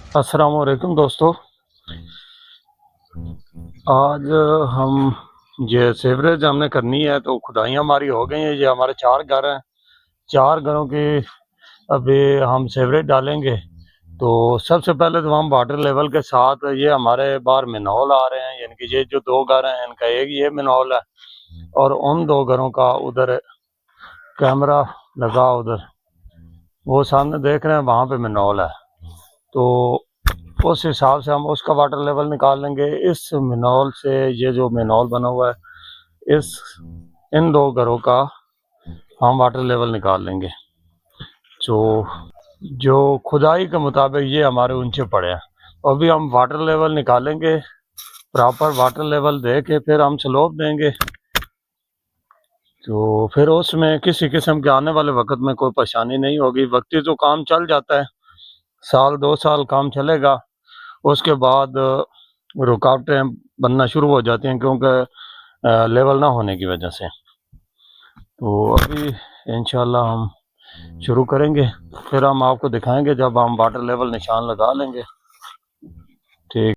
अस्सलाम वालेकुम दोस्तों। आज हम ये सीवरेज हमने करनी है तो खुदाइयाँ हमारी हो गई हैं। ये हमारे 4 घर हैं। 4 घरों की अभी हम सीवरेज डालेंगे। तो सबसे पहले तो हम वाटर लेवल के साथ ये हमारे बाहर मिनहोल आ रहे हैं, यानी कि ये जो 2 घर हैं इनका एक ये मिनहोल है और उन 2 घरों का उधर कैमरा लगा, उधर वो सामने देख रहे हैं वहाँ पे मिनहोल है। तो उस हिसाब से हम उसका वाटर लेवल निकाल लेंगे। इस मिनहोल से ये जो मिनहोल बना हुआ है इस इन 2 घरों का हम वाटर लेवल निकाल लेंगे। जो जो खुदाई के मुताबिक ये हमारे ऊंचे पड़े हैं। अभी हम वाटर लेवल निकालेंगे, प्रॉपर वाटर लेवल दे के फिर हम स्लोप देंगे। तो फिर उसमें किसी किस्म के आने वाले वक्त में कोई परेशानी नहीं होगी। वक्ती तो काम चल जाता है, साल 2 साल काम चलेगा। उसके बाद रुकावटें बनना शुरू हो जाती हैं क्योंकि लेवल ना होने की वजह से। तो अभी इंशाल्लाह हम शुरू करेंगे, फिर हम आपको दिखाएंगे जब हम वाटर लेवल निशान लगा लेंगे।